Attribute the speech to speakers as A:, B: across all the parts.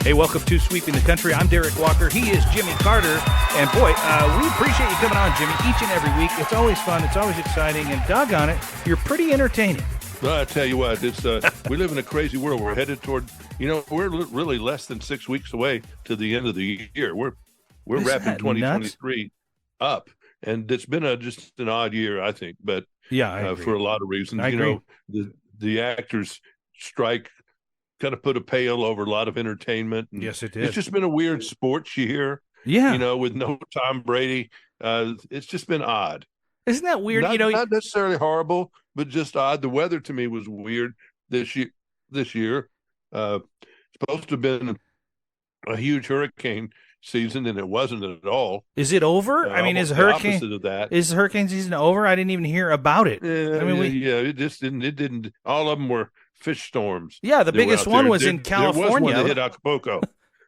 A: Hey, welcome to Sweeping the Country. I'm Derek Walker. He is Jimmy Carter. And boy, we appreciate you coming on, Jimmy, each and every week. It's always fun. It's always exciting. And doggone it, you're pretty entertaining.
B: Well, I tell you what, it's we live in a crazy world. We're headed toward, we're really less than 6 weeks away to the end of the year. We're wrapping 2023 up, and it's been just an odd year, I think. But
A: yeah, I agree.
B: For a lot of reasons,
A: I agree.
B: The actors' strike kind of put a pale over a lot of entertainment. And
A: yes, it did.
B: It's just been a weird sports year.
A: Yeah,
B: with no Tom Brady. It's just been odd.
A: Isn't that weird?
B: Not necessarily horrible, but just odd. The weather to me was weird this year. Supposed to have been a huge hurricane season, and it wasn't at all.
A: Is it over? I mean, is hurricane season over? I didn't even hear about it.
B: It just didn't. It didn't. All of them were fish storms.
A: Yeah, the biggest one was in California.
B: There was one that hit Acapulco.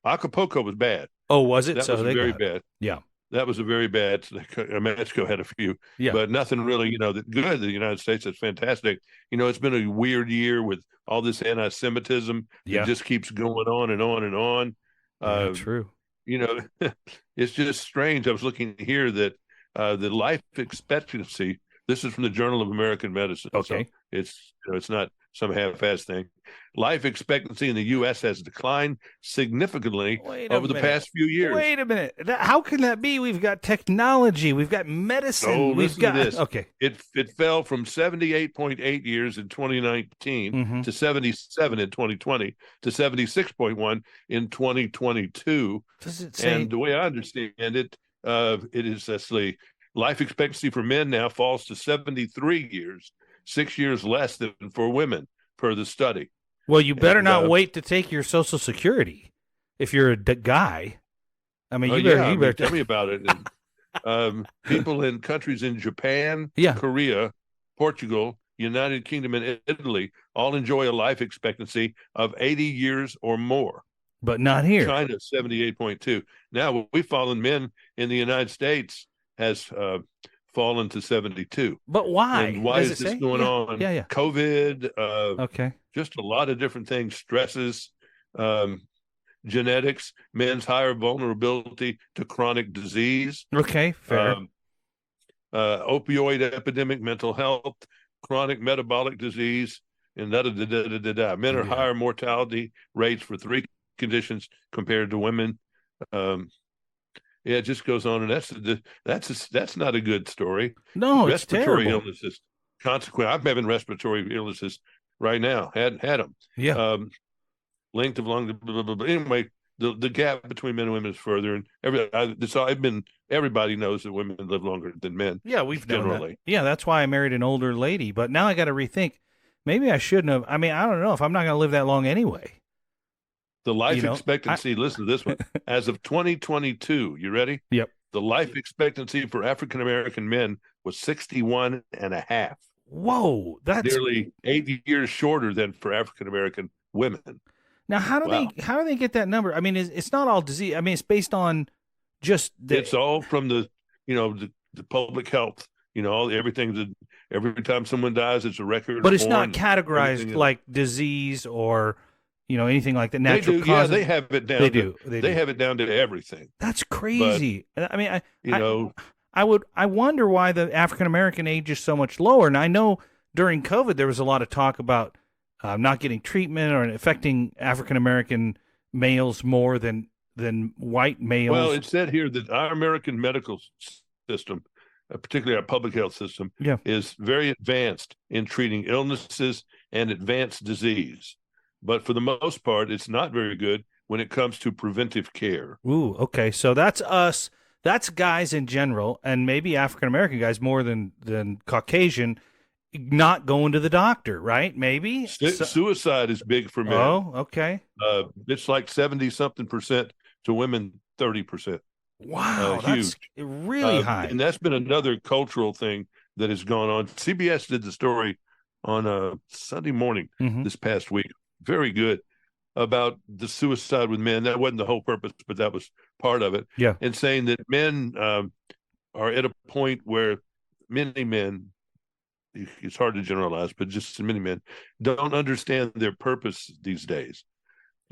B: Acapulco was bad.
A: Oh, was it?
B: That was very bad.
A: Yeah.
B: That was a very bad. Mexico had a few, but nothing really, good. The United States is fantastic. It's been a weird year with all this anti-Semitism. It just keeps going on and on and on.
A: True.
B: It's just strange. I was looking here that the life expectancy. This is from the Journal of American Medicine.
A: Okay,
B: so it's not some half-ass thing. Life expectancy in the U.S. has declined significantly over the past few years.
A: Wait a minute. How can that be? We've got technology. We've got medicine.
B: We've got this.
A: Okay.
B: It fell from 78.8 years in 2019 to 77 in 2020 to 76.1 in 2022.
A: Does it say?
B: And the way I understand it, it is actually life expectancy for men now falls to 73 years. 6 years less than for women per the study.
A: Well, you better not wait to take your Social Security if you're a guy. I mean, you better
B: tell me about it. And, people in countries in Japan, Korea, Portugal, United Kingdom, and Italy all enjoy a life expectancy of 80 years or more.
A: But not here.
B: China, 78.2. Now, we've fallen. Men in the United States has fallen to 72.
A: But why?
B: And why is this going on?
A: Yeah.
B: COVID. Just a lot of different things. Stresses, genetics, men's higher vulnerability to chronic disease.
A: Okay, fair.
B: Opioid epidemic, mental health, chronic metabolic disease, and Men are higher mortality rates for 3 conditions compared to women. It just goes on, and that's not a good story.
A: No,
B: respiratory
A: it's terrible.
B: illnesses. Consequent, I'm having respiratory illnesses right now. Had them.
A: Yeah.
B: Length of lung. Blah, blah, blah. Anyway, the gap between men and women is further, and everybody knows that women live longer than men.
A: Yeah, we've
B: generally.
A: That. Yeah, that's why I married an older lady. But now I got to rethink. Maybe I shouldn't have. I mean, I don't know if I'm not going to live that long anyway.
B: The life expectancy, listen to this one, as of 2022, you ready?
A: Yep.
B: The life expectancy for African-American men was 61 and a half.
A: Whoa, that's
B: nearly 8 years shorter than for African-American women.
A: Now, how do they get that number? I mean, it's not all disease. I mean, it's based on just
B: it's all from the public health. Everything every time someone dies, it's a record.
A: But it's not categorized like disease or anything like that. Natural causes.
B: Yeah, they have it down.
A: They do.
B: They have it down to everything.
A: That's crazy. But, I mean, I wonder why the African American age is so much lower. And I know during COVID there was a lot of talk about not getting treatment or affecting African American males more than white males.
B: Well, it said here that our American medical system, particularly our public health system, is very advanced in treating illnesses and advanced disease. But for the most part, it's not very good when it comes to preventive care.
A: Ooh, okay. So that's us. That's guys in general, and maybe African-American guys more than Caucasian, not going to the doctor, right? Maybe?
B: Suicide is big for men.
A: Oh, okay.
B: It's like 70-something% to women, 30%.
A: Wow, that's really high.
B: And that's been another cultural thing that has gone on. CBS did the story on Sunday morning this past week. Very good about the suicide with men. That wasn't the whole purpose, but that was part of it.
A: Yeah.
B: And saying that men are at a point where many men, it's hard to generalize, but just many men don't understand their purpose these days.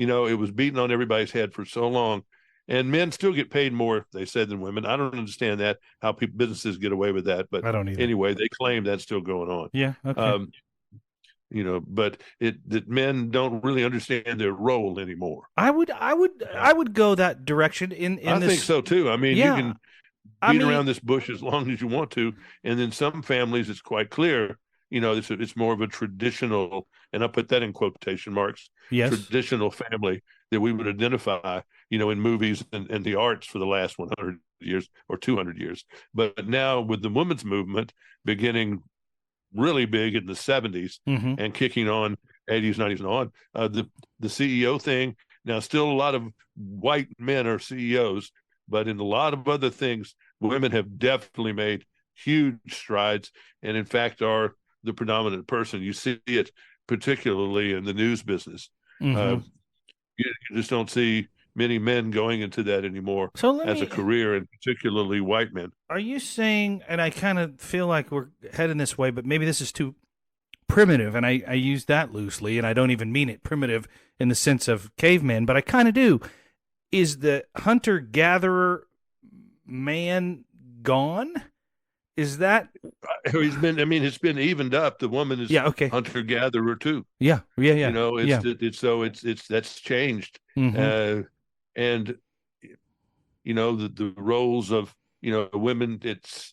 B: it was beating on everybody's head for so long. And men still get paid more, they said, than women. I don't understand that, how businesses get away with that. But
A: I don't either.
B: Anyway, they claim that's still going on.
A: Yeah. Okay.
B: But that men don't really understand their role anymore.
A: I would go that direction in
B: I
A: this.
B: think so too. I mean, you can beat around this bush as long as you want to, and then some families, it's quite clear. It's more of a traditional, and I put that in quotation marks.
A: Yes.
B: Traditional family that we would identify, in movies and the arts for the last 100 years or 200 years. But now with the women's movement beginning really big in the 70s and kicking on 80s, 90s, and on, the CEO thing, now still a lot of white men are CEOs, but in a lot of other things, women have definitely made huge strides, and in fact are the predominant person. You see it particularly in the news business. You just don't see many men going into that anymore as a career, and particularly white men.
A: Are you saying, and I kind of feel like we're heading this way, but maybe this is too primitive, and I use that loosely, and I don't even mean it primitive in the sense of cavemen, but I kind of do. Is the hunter-gatherer man gone? Is that
B: it's been evened up. The woman is hunter gatherer too.
A: Yeah.
B: That's changed. And the roles of women, it's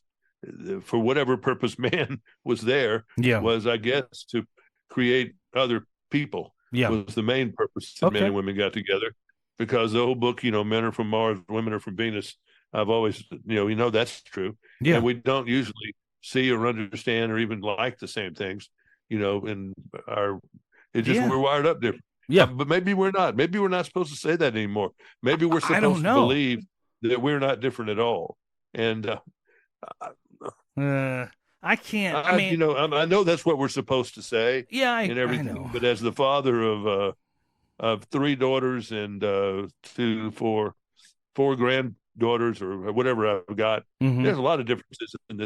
B: for whatever purpose man was there was, I guess, to create other people. Was the main purpose that men and women got together, because the whole book, men are from Mars, women are from Venus. I've always, that's true. And we don't usually see or understand or even like the same things, we're wired up different. But maybe we're not. Maybe we're not supposed to say that anymore. Maybe we're supposed to believe that we're not different at all. And
A: I can't.
B: I know that's what we're supposed to say.
A: Yeah,
B: and everything.
A: I know.
B: But as the father of 3 daughters and 4 granddaughters or whatever I've got, there's a lot of differences in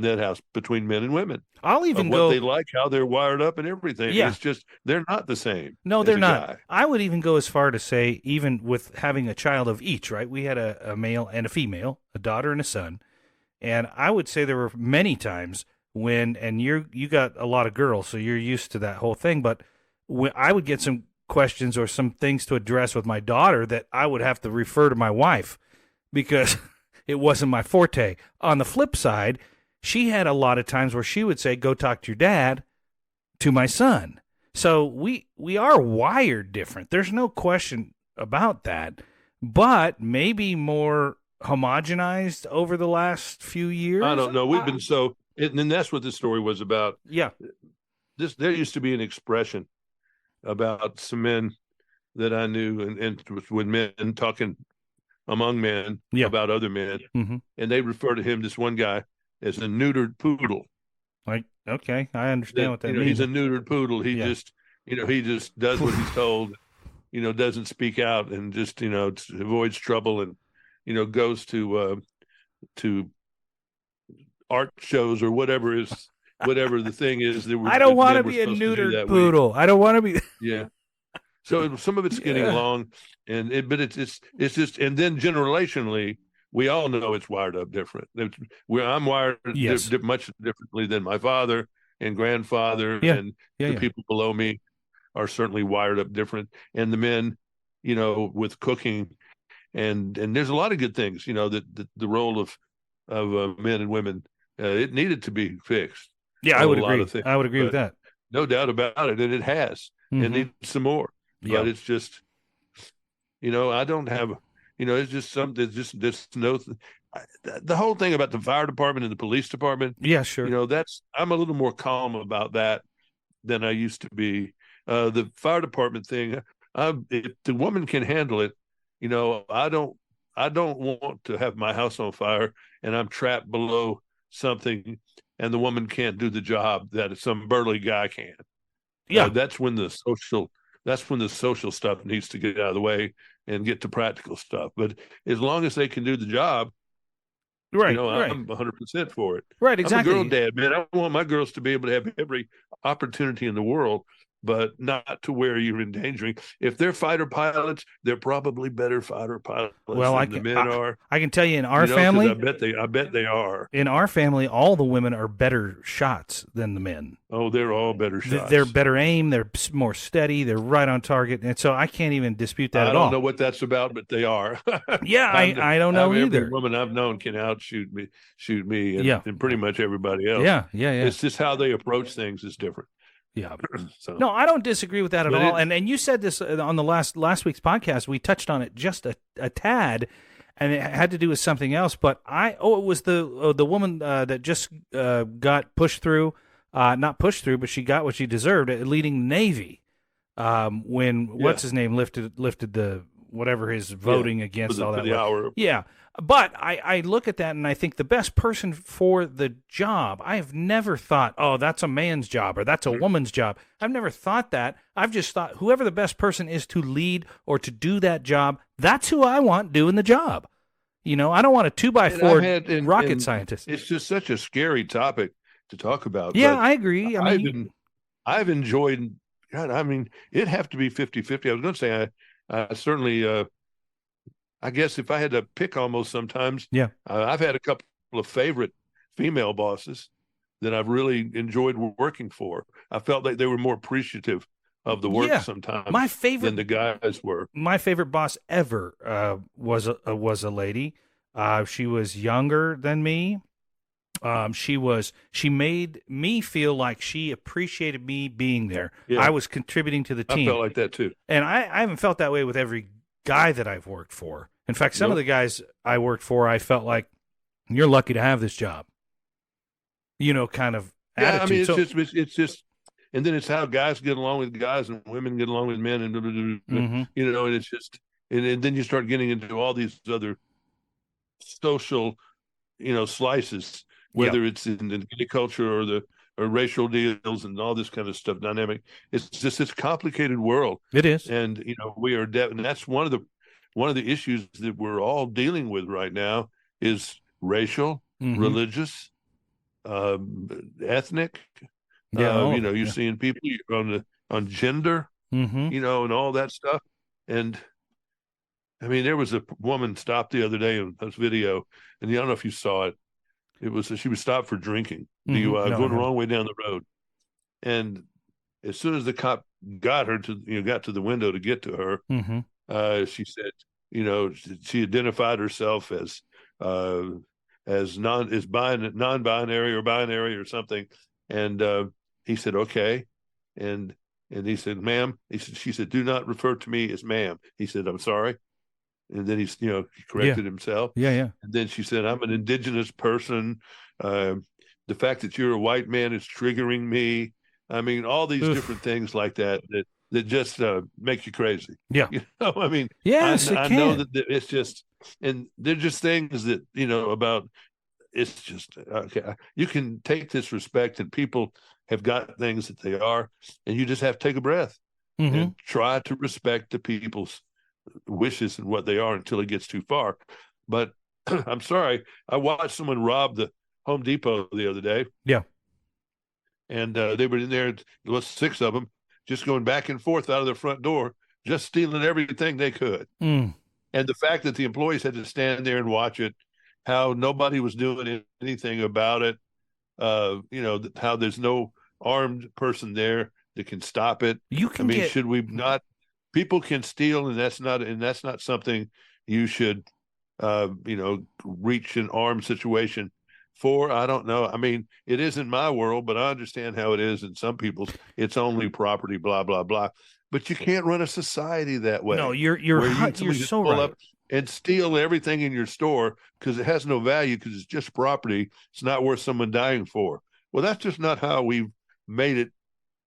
B: that house between men and women.
A: I'll even
B: go what they like, how they're wired up, and everything. It's just they're not the same.
A: No, they're not. Guy. I would even go as far to say, even with having a child of each, right? We had a male and a female, a daughter and a son, and I would say there were many times when, and you got a lot of girls, so you're used to that whole thing, but when I would get some questions or some things to address with my daughter that I would have to refer to my wife because it wasn't my forte. On the flip side, she had a lot of times where she would say, "Go talk to your dad," to my son. So we are wired different. There's no question about that, but maybe more homogenized over the last few years.
B: I don't know. We've been and that's what this story was about.
A: Yeah.
B: There used to be an expression about some men that I knew, and with men talking among men about other men, and they refer to him, this one guy, as a neutered poodle.
A: Like, okay, I understand what that means.
B: He's a neutered poodle. He just does what he's told. Doesn't speak out, and just avoids trouble, and goes to art shows or whatever the thing is.
A: I don't want to be a neutered poodle. I don't want to be.
B: Yeah. So some of it's getting long, but it's just, and then generationally, we all know it's wired up different. I'm wired much differently than my father and grandfather, and the people below me are certainly wired up different. And the men, with cooking, and there's a lot of good things, that the role of men and women, it needed to be fixed.
A: Yeah, I would agree. I would agree with that.
B: No doubt about it, and it has. It needs some more. But it's just, I don't have, it's just something. There's no. The whole thing about the fire department and the police department.
A: Yeah, sure.
B: I'm a little more calm about that than I used to be. The fire department thing, if the woman can handle it, I don't want to have my house on fire and I'm trapped below something, and the woman can't do the job that some burly guy can. Yeah, that's when the social stuff needs to get out of the way and get to practical stuff. But as long as they can do the job,
A: right,
B: I'm 100% for it.
A: Right, exactly.
B: I'm a girl dad, man. I want my girls to be able to have every opportunity in the world but not to where you're endangering. If they're fighter pilots, they're probably better fighter pilots than the men are.
A: I can tell you in our family,
B: I bet they are.
A: In our family, all the women are better shots than the men.
B: Oh, they're all better shots.
A: They're better aim. They're more steady. They're right on target. And so I can't even dispute that at all.
B: I don't know what that's about, but they are.
A: Yeah, I don't know either.
B: Every woman I've known can outshoot me, and pretty much everybody else.
A: Yeah.
B: It's just how they approach things is different.
A: Yeah. So. No, I don't disagree with that at all. And you said this on the last week's podcast. We touched on it just a tad, and it had to do with something else. But it was the woman that just got pushed through, not pushed through, but she got what she deserved, leading Navy. When what's his name lifted the whatever his voting against all that. Yeah. But I look at that and I think the best person for the job, I have never thought, oh, that's a man's job or that's a woman's job. I've never thought that. I've just thought whoever the best person is to lead or to do that job, that's who I want doing the job. I don't want a 2x4 rocket scientist.
B: It's just such a scary topic to talk about.
A: Yeah, I agree.
B: I've enjoyed, God, I mean, it'd have to be 50-50. I was going to say, I certainly, I guess if I had to pick almost sometimes, I've had a couple of favorite female bosses that I've really enjoyed working for. I felt like they were more appreciative of the work sometimes than the guys were.
A: My favorite boss ever was a lady. She was younger than me. She made me feel like she appreciated me being there. Yeah. I was contributing to the team.
B: I felt like that too.
A: And I haven't felt that way with every guy that I've worked for. In fact, some of the guys I worked for, I felt like, you're lucky to have this job. Kind of attitude.
B: I mean, it's just, and then it's how guys get along with guys and women get along with men, and and it's just, and then you start getting into all these other social, slices, whether it's in the gay culture or racial deals and all this kind of stuff dynamic. It's just this complicated world.
A: It is.
B: And, we are and that's one of the issues that we're all dealing with right now is racial, religious, ethnic. You're seeing people on gender, and all that stuff. And I mean, there was a woman stopped the other day in this video, and I don't know if you saw it. She was stopped for drinking, going the wrong way down the road. And as soon as the cop got her got to the window to get to her, she said, she identified herself as non-binary or binary or something. And he said, okay. And he said, ma'am, she said, do not refer to me as ma'am. He said, I'm sorry. And then he corrected himself.
A: Yeah.
B: And then she said, I'm an indigenous person. The fact that you're a white man is triggering me. I mean, all these different things like that just make you crazy.
A: Yeah.
B: I mean,
A: yes,
B: I know that it's just, and they're just things that, about, it's just, okay, you can take this respect and people have got things that they are, and you just have to take a breath and try to respect the people's wishes and what they are until it gets too far. But I'm sorry, I watched someone rob the Home Depot the other day.
A: Yeah.
B: And they were in there, there was 6 of them, just going back and forth out of their front door, just stealing everything they could. And the fact that the employees had to stand there and watch it, how nobody was doing anything about it, how there's no armed person there that can stop it. Should we not? People can steal, and that's not something you should, reach an armed situation for. I don't know. I mean, it isn't my world, but I understand how it is in some people's. It's only property, blah blah blah. But you can't run a society that way.
A: No, you're so right.
B: And steal everything in your store because it has no value because it's just property. It's not worth someone dying for. Well, that's just not how we've made it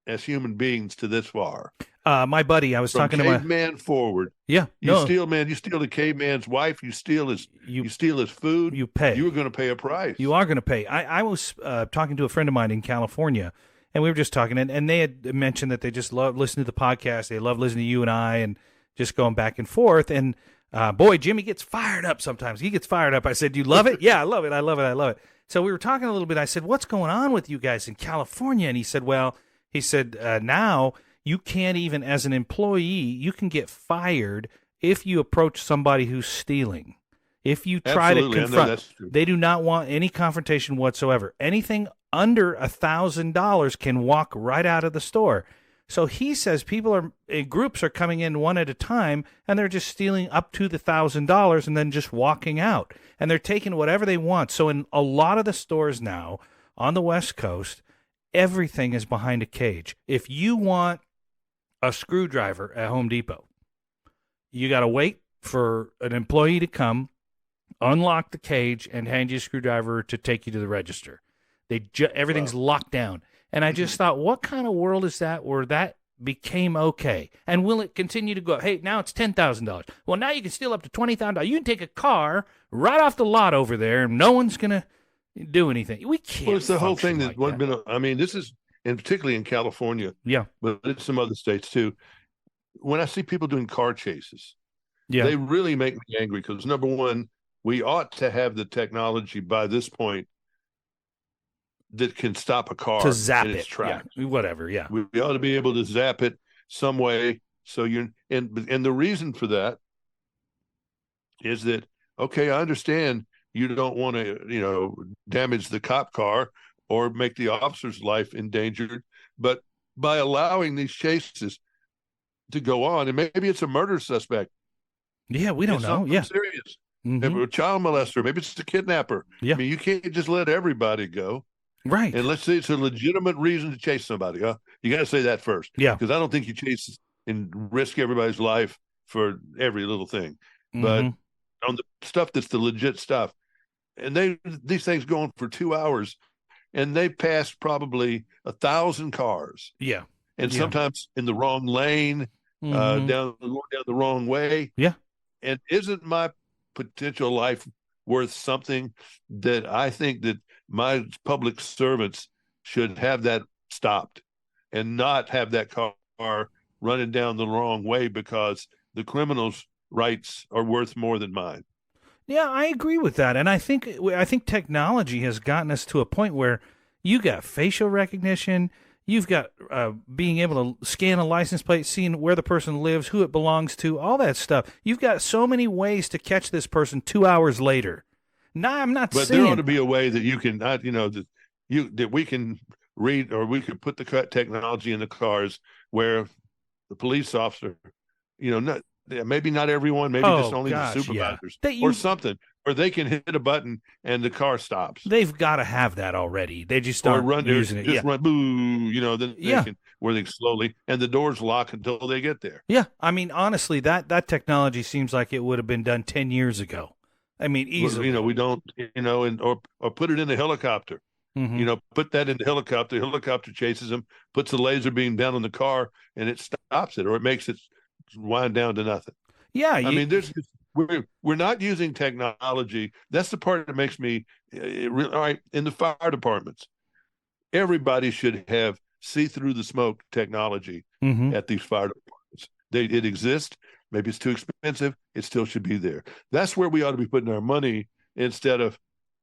B: as human beings to this far.
A: My buddy, I was talking to
B: caveman forward.
A: Yeah,
B: you steal the caveman's wife. You steal his food.
A: You pay.
B: You are going to pay a price.
A: You are going to pay. I was talking to a friend of mine in California, and we were just talking, and they had mentioned that they just love listening to the podcast. They love listening to you and I, and just going back and forth. And boy, Jimmy gets fired up sometimes. He gets fired up. I said, "You love it?" Yeah, I love it. I love it. I love it. So we were talking a little bit. I said, "What's going on with you guys in California?" And he said, "Well," now You can't even, as an employee, you can get fired if you approach somebody who's stealing. If you try
B: Absolutely.
A: to confront, they do not want any confrontation whatsoever. Anything under $1,000 can walk right out of the store. So he says groups are coming in one at a time, and they're just stealing up to the $1,000 and then just walking out. And they're taking whatever they want. So in a lot of the stores now on the West Coast, everything is behind a cage. If you want a screwdriver at Home Depot, you got to wait for an employee to come, unlock the cage, and hand you a screwdriver to take you to the register. Everything's locked down. And I just thought, what kind of world is that where that became okay? And will it continue to go? Hey, now it's $10,000. Well, now you can steal up to $20,000. You can take a car right off the lot over there, and no one's going to do anything. We can't.
B: Well, it's the whole thing this is, and particularly in California, but in some other states too. When I see people doing car chases, they really make me angry because, number one, we ought to have the technology by this point that can stop a car
A: to zap
B: in its tracks.
A: Whatever,
B: we ought to be able to zap it some way. So and the reason for that is that, okay, I understand you don't want to damage the cop car or make the officer's life endangered, but by allowing these chases to go on, and maybe it's a murder suspect,
A: we don't know,
B: serious, maybe a child molester, maybe it's a kidnapper. I mean, you can't just let everybody go.
A: Right.
B: And let's say it's a legitimate reason to chase somebody. You got to say that first.
A: Yeah.
B: Because I don't think you chase and risk everybody's life for every little thing. But on the stuff that's the legit stuff, and these things go on for 2 hours, and they pass probably 1,000 cars.
A: Yeah.
B: And sometimes in the wrong lane, down the wrong way.
A: Yeah.
B: And isn't my potential life worth something that I think that my public servants should have that stopped and not have that car running down the wrong way because the criminal's rights are worth more than mine?
A: Yeah, I agree with that. And I think technology has gotten us to a point where you got facial recognition, you've got being able to scan a license plate, seeing where the person lives, who it belongs to, all that stuff. You've got so many ways to catch this person 2 hours later. No, I'm not saying.
B: But there ought to be a way that you can, that we can read, or we could put the technology in the cars where the police officer, maybe not everyone, maybe just only the supervisors or something, where they can hit a button and the car stops.
A: They've got to have that already. They just aren't using it.
B: Just run, boo, then they can, where they slowly, and the doors lock until they get there.
A: Yeah, I mean, honestly, that technology seems like it would have been done 10 years ago. I mean, easily.
B: We don't, or put it in the helicopter. Put that in the helicopter. The helicopter chases them, puts the laser beam down on the car, and it stops it, or it makes it wind down to nothing.
A: Yeah,
B: I mean, we're not using technology. That's the part that makes me all right. In the fire departments, everybody should have see through the smoke technology at these fire departments. It exists. Maybe it's too expensive. It still should be there. That's where we ought to be putting our money instead of,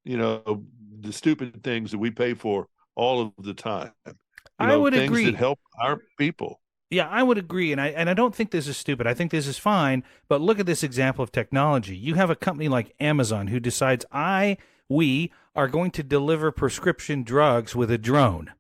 B: the stupid things that we pay for all of the time.
A: I would agree.
B: Things that help our people.
A: Yeah, I would agree, and I don't think this is stupid. I think this is fine. But look at this example of technology. You have a company like Amazon who decides we are going to deliver prescription drugs with a drone,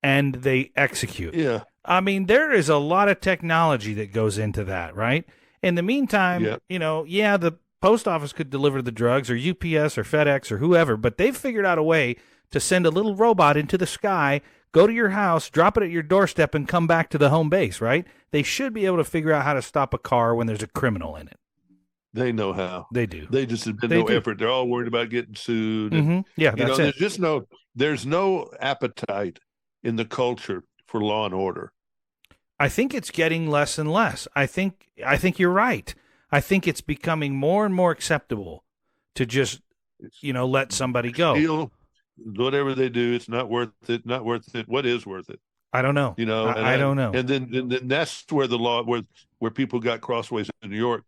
A: and they execute.
B: Yeah.
A: I mean, there is a lot of technology that goes into that, right? In the meantime, the post office could deliver the drugs, or UPS or FedEx or whoever, but they've figured out a way to send a little robot into the sky, go to your house, drop it at your doorstep, and come back to the home base, right? They should be able to figure out how to stop a car when there's a criminal in it.
B: They know how.
A: They do.
B: They just have been no effort. They're all worried about getting sued. And,
A: yeah, that's it.
B: There's no appetite in the culture for law and order.
A: I think it's getting less and less. I think you're right. I think it's becoming more and more acceptable to just, let somebody go.
B: Steal, whatever they do, it's not worth it. Not worth it. What is worth it?
A: I don't know. I don't know.
B: And then that's where the law, where people got crossways in New York,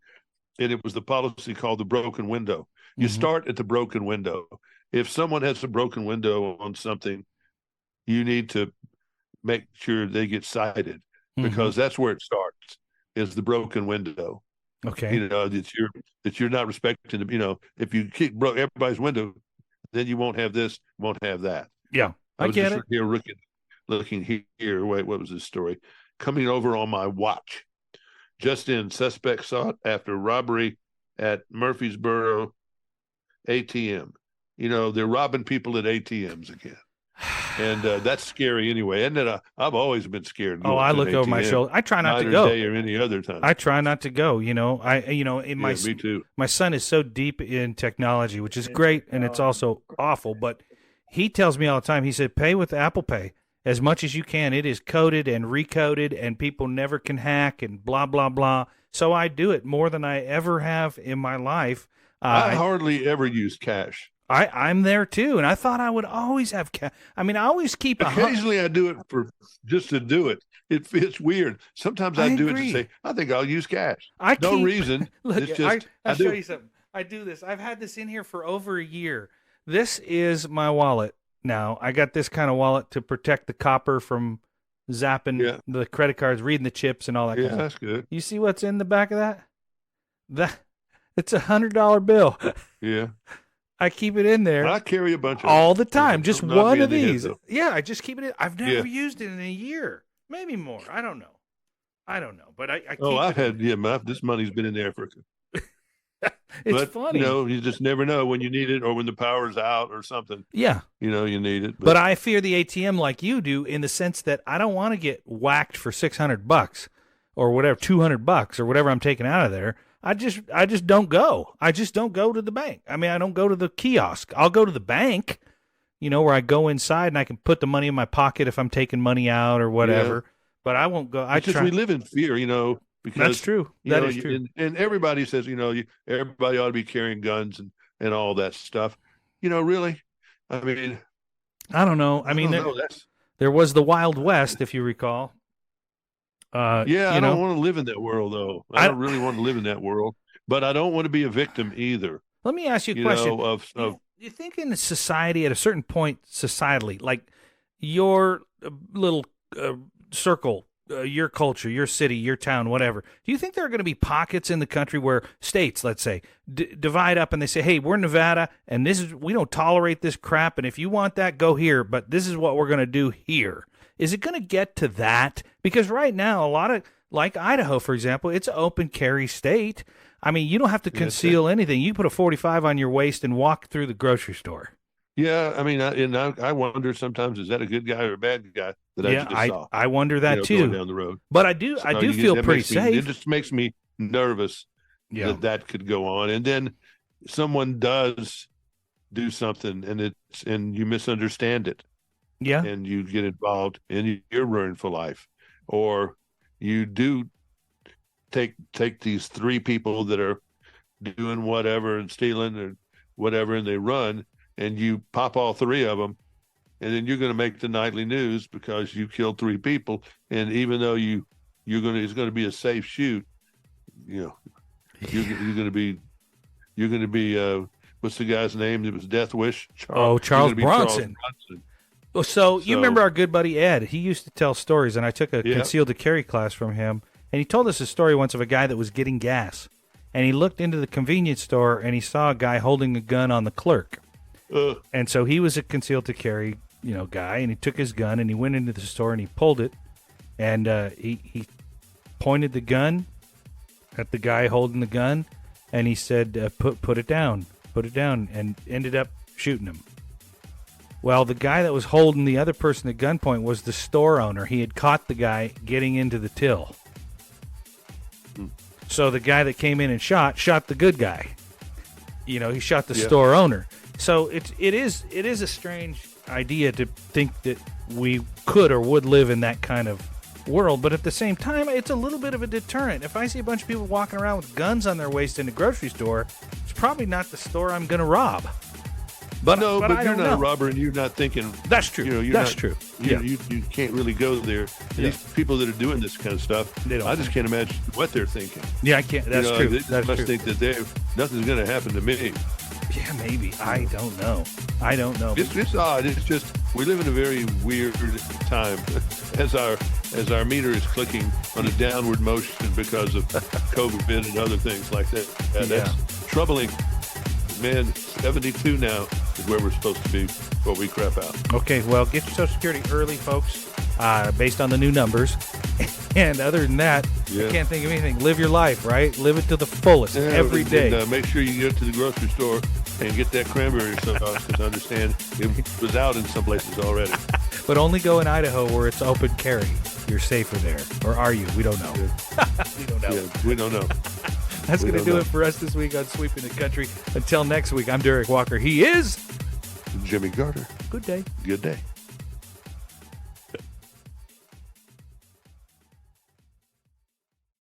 B: and it was the policy called the broken window. You start at the broken window. If someone has a broken window on something, you need to make sure they get cited. because that's where it starts, is the broken window.
A: Okay.
B: You know, that you're not respecting the, you know, if you keep broke everybody's window, then you won't have this, won't have that.
A: Yeah. I get it.
B: Here looking here. Wait, what was this story? Coming over on my watch. Just in, suspect sought after robbery at Murfreesboro ATM. You know, they're robbing people at ATMs again. And that's scary anyway. And I've always been scared.
A: I look over my shoulder. I try not to go.
B: Day or any other time.
A: I try not to go. You know, me
B: too.
A: My son is so deep in technology, which is great, and it's also awful. But he tells me all the time. He said, "Pay with Apple Pay as much as you can. It is coded and recoded, and people never can hack and blah blah blah." So I do it more than I ever have in my life.
B: I hardly ever use cash.
A: I'm there too, and I thought I would always have cash. I mean, I always keep.
B: Occasionally, I do it just to do it. It's weird. Sometimes I do
A: agree.
B: it to say, I think I'll use cash.
A: No
B: reason.
A: Look,
B: it's just,
A: I'll show you something. I do this. I've had this in here for over a year. This is my wallet now. I got this kind of wallet to protect the copper from zapping the credit cards, reading the chips, and all that.
B: Yeah,
A: kind of
B: that's
A: stuff.
B: good.
A: You see what's in the back of that? It's $100 bill.
B: Yeah.
A: I keep it in there.
B: I carry a bunch of
A: all the time. Just one of these.
B: Yeah,
A: I just keep it in. I've never used it in a year, maybe more. I don't know, but I keep
B: I've had this money's been in there for.
A: It's funny,
B: you know. You just never know when you need it or when the power's out or something.
A: Yeah,
B: you know, you need it.
A: But I fear the ATM like you do, in the sense that I don't want to get whacked for $600 or whatever, $200 or whatever I'm taking out of there. I just don't go. I just don't go to the bank. I mean, I don't go to the kiosk. I'll go to the bank, you know, where I go inside and I can put the money in my pocket if I'm taking money out or whatever. Yeah. But I won't go.
B: We live in fear, you know. Because
A: that's true. That is true.
B: And everybody says, you know, everybody ought to be carrying guns and all that stuff. You know, really? I mean,
A: I don't know. There was the Wild West, if you recall.
B: I don't want to live in that world, though. I don't really want to live in that world, but I don't want to be a victim either.
A: Let me ask you a question.
B: Do
A: you think in society, at a certain point, societally, like your little circle, your culture, your city, your town, whatever, do you think there are going to be pockets in the country where states, let's say, divide up and they say, hey, we're Nevada, and we don't tolerate this crap, and if you want that, go here, but this is what we're going to do here? Is it going to get to that? Because right now, a lot of, like Idaho, for example, it's an open carry state. I mean, you don't have to conceal anything. You put a 45 on your waist and walk through the grocery store.
B: Yeah, I mean, I wonder sometimes, is that a good guy or a bad guy that I just saw?
A: I wonder that too.
B: Going down the road.
A: But I do feel pretty safe.
B: It just makes me nervous that could go on. And then someone does do something and you misunderstand it.
A: Yeah.
B: And you get involved and you're ruined for life. Or you do take these three people that are doing whatever and stealing or whatever, and they run, and you pop all three of them, and then you're going to make the nightly news because you killed three people. And even though it's going to be a safe shoot, you know, you're going to be what's the guy's name that was Death Wish?
A: Charles Bronson. Well, so you remember our good buddy Ed? He used to tell stories, and I took a concealed carry class from him, and he told us a story once of a guy that was getting gas, and he looked into the convenience store, and he saw a guy holding a gun on the clerk, and so he was a concealed carry, you know, guy, and he took his gun and he went into the store and he pulled it, and he pointed the gun at the guy holding the gun, and he said, "Put it down, and ended up shooting him. Well, the guy that was holding the other person at gunpoint was the store owner. He had caught the guy getting into the till. So the guy that came in and shot the good guy. You know, he shot the store owner. So it is a strange idea to think that we could or would live in that kind of world, but at the same time, it's a little bit of a deterrent. If I see a bunch of people walking around with guns on their waist in a grocery store, it's probably not the store I'm going to rob. But you're not a
B: robber, and you're not thinking.
A: That's true.
B: You know,
A: that's true.
B: You can't really go there. These people that are doing this kind of stuff, I just can't imagine what they're thinking.
A: Yeah, I can't. That's true.
B: They must think that nothing's going to happen to me.
A: Yeah, maybe. I don't know.
B: It's odd. It's just we live in a very weird time as our meter is clicking on a downward motion because of COVID and other things like that. That's troubling. Man, 72 now is where we're supposed to be before we crap out.
A: Okay, well, get your Social Security early, folks, based on the new numbers. And other than that, I can't think of anything. Live your life, right? Live it to the fullest every day.
B: And, make sure you get to the grocery store and get that cranberry sauce, because I understand it was out in some places already.
A: But only go in Idaho where it's open carry. You're safer there. Or are you? We don't know. We don't know.
B: Yeah, we don't know.
A: That's going to do it for us this week on Sweeping the Country. Until next week, I'm Derek Walker. He is
B: Jimmy Carter.
A: Good day.
B: Good day.